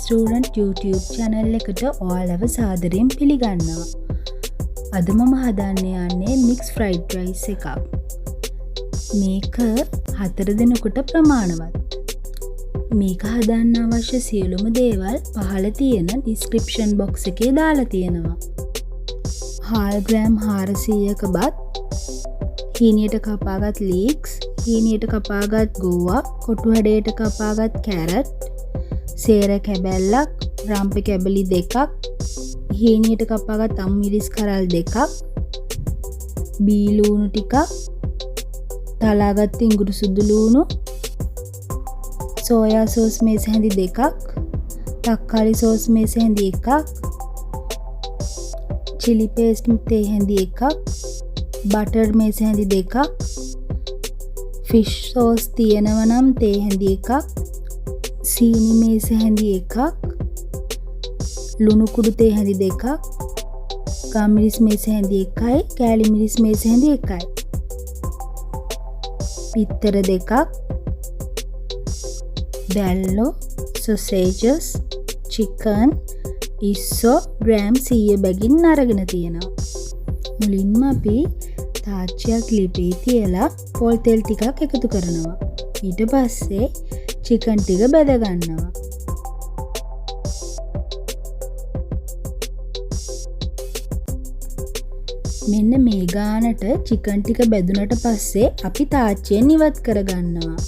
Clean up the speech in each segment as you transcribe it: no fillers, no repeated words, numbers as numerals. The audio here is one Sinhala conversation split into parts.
ස්ටුඩන්ට් YouTube channel එකට ඔයාලව සාදරයෙන් පිළිගන්නවා. අද මම හදන්න යන්නේ මික්ස් ෆ්‍රයිඩ් රයිස් එකක්. මේක 4 දෙනෙකුට ප්‍රමාණවත්. මේක හදන්න අවශ්‍ය සියලුම දේවල් පහළ තියෙන description box එකේ දාලා තියෙනවා. 1/2 ග්‍රෑම් 400ක බත්, හීනියට කපාගත් ලීක්ස්, හීනියට කපාගත් ගෝවා, කොටු හැඩයට කපාගත් කැරට්, සේර කැබැල්ලක්, රම්පෙ කැබලි 2ක්, හීනියට කපාගත් අම්මිරිස් කරල් 2ක්, බීලූණු ටිකක්, තලාගත් ඉඟුරු සුදු ලූණු, සෝයා සෝස් මේස හැඳි 2ක්, තක්කාලි සෝස් මේස හැඳි 1ක්, chili paste තේ හැඳි 1ක්, බටර් මේස හැඳි 2ක්, ෆිෂ් සෝස් තියෙනවා නම් තේ හැඳි 1ක්, සීනි මේස හැඳි 1ක්, ලුණු කුඩු තේ හැඳි 2ක්, ගම්මිරිස් මේස හැඳි 1යි, කෑලි මිරිස් මේස හැඳි 1යි, පිත්තර 2ක්, බැල්ලෝ, sausages, chicken, ඉස්සෝ ග්‍රෑම් 100 බැගින් අරගෙන තියෙනවා. මුලින්ම අපි තාච්චියක් ලිපේ තියලා පොල් තෙල් ටිකක් එකතු කරනවා. ඊට පස්සේ චිකන් ටික බෙද ගන්නවා. මෙන්න මේ ගානට චිකන් ටික බෙදුනට පස්සේ අපි තාච්චියෙන් ඉවත් කර ගන්නවා.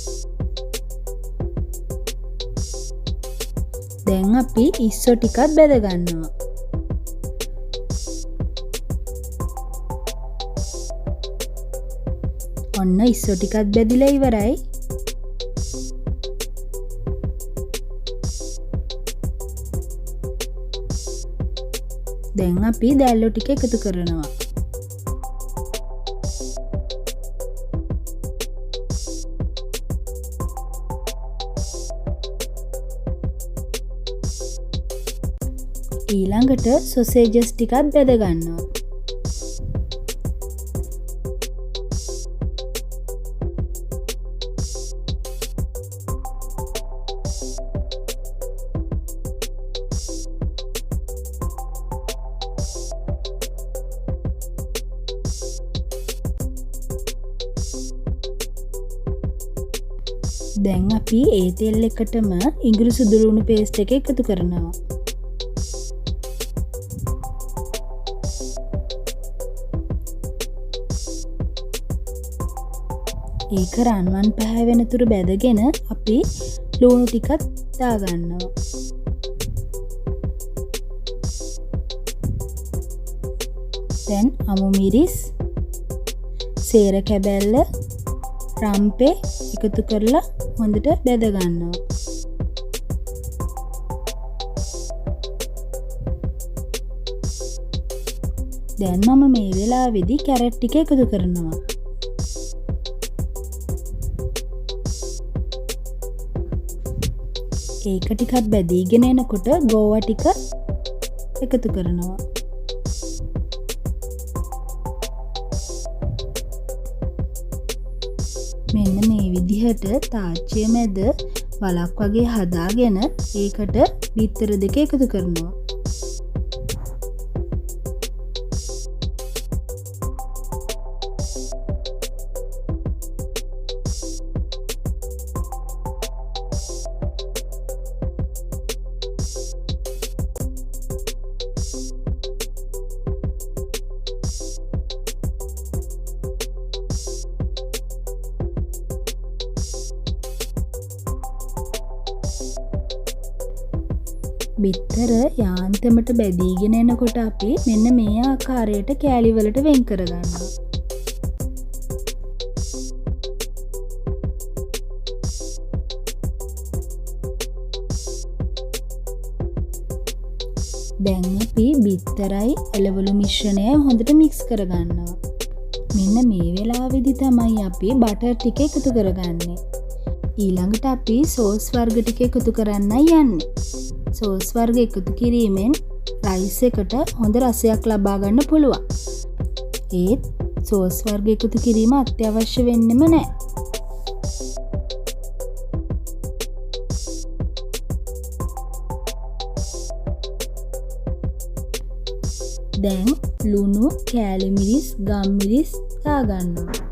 දැන් අපි ඉස්සෝ ටිකක් බෙද ගන්නවා. ඔන්න ඉස්සෝ ටිකක් බෙදිලා ඉවරයි. දැන් අපි දැල්ලෝ ටික එකතු කරනවා. ඊළඟට sausages ටිකක් බෙද ගන්නවා. දැන් අපි ඒ තෙල් එකටම ඉඟුරු සුදු ලුණු පේස්ට් එක එකතු කරනවා. ඒක රන්වන් පැහැවෙන තුරු බැදගෙන අපි ලුණු ටිකක් දාගන්නවා. දැන් අමු මිරිස්, සේර කැබැල්ල, රම්පේ එකතු කරලා හොඳට බෙද ගන්නවා. දැන් මම මේ වෙලාවේදී කැරට් ටික එකතු කරනවා. ඒක ටිකක් බැදීගෙන එනකොට ගෝවා ටික එකතු කරනවා. මෙන්න මේ විදිහට තාච්චිය මැද වලක් වගේ හදාගෙන ඒකට බිත්තර 2 එකතු කරනවා. බිත්තර යාන්තමට බැදීගෙන එනකොට අපි මෙන්න මේ ආකාරයට කෑලි වලට වෙන් කරගන්නවා. දැන් අපි බිත්තරයි එළවලු මිශ්‍රණය හොඳට මික්ස් කරගන්නවා. මෙන්න මේ වෙලාවේදී තමයි අපි බටර් ටික එකතු කරගන්නේ. ඊළඟට අපි සෝස් වර්ග ටික එකතු කරන්නයි යන්නේ. සෝස් වර්ග එකතු කිරීමෙන් රයිස් එකට හොඳ රසයක් ලබා ගන්න පුළුවන්. ඒත් සෝස් වර්ග එකතු කිරීම අත්‍යවශ්‍ය වෙන්නෙම නැහැ. දැන් ලුණු, කෑලි මිරිස්, ගම් මිරිස් දාගන්නවා.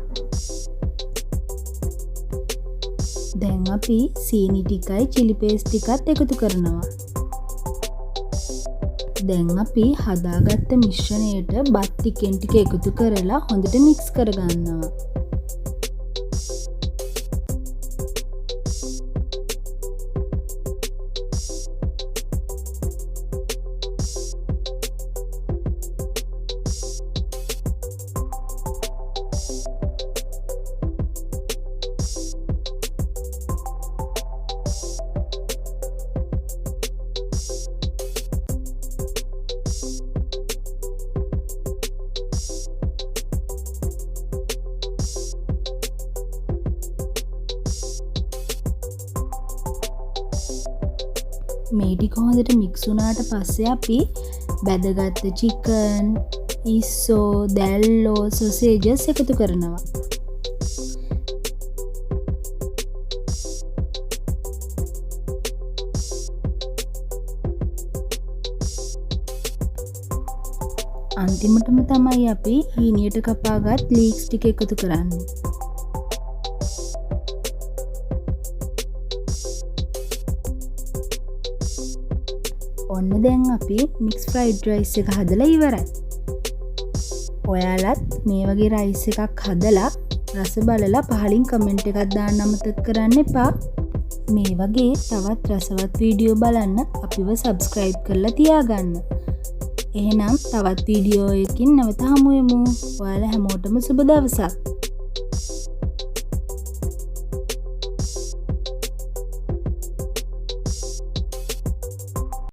දැන් අපි සීනි ටිකයි chili paste ටිකත් එකතු කරනවා. දැන් අපි හදාගත්ත මිශ්‍රණයට බත් ටිකෙන් ටික එකතු කරලා හොඳට mix කරගන්නවා. මේ ටික හොඳට මික්ස් වුණාට පස්සේ අපි බැදගත්ත චිකන්, ඉස්සෝ, දැල්ලෝ, සොසේජස් එකතු කරනවා. අන්තිමටම තමයි අපි හීනියට කපාගත් ලීක්ස් ටික එකතු කරන්නේ. ඔන්න දැන් අපි මික්ස් ෆ්‍රයිඩ් රයිස් එක හදලා ඉවරයි. ඔයාලත් මේ වගේ රයිස් එකක් හදලා රස බලලා පහලින් කමෙන්ට් එකක් දාන්න අමතක කරන්න එපා. මේ වගේ තවත් රසවත් වීඩියෝ බලන්න අපිව සබ්ස්ක්‍රයිබ් කරලා තියාගන්න. එහෙනම් තවත් වීඩියෝ එකකින් නැවත හමු වෙමු. ඔයාලා හැමෝටම සුබ දවසක්.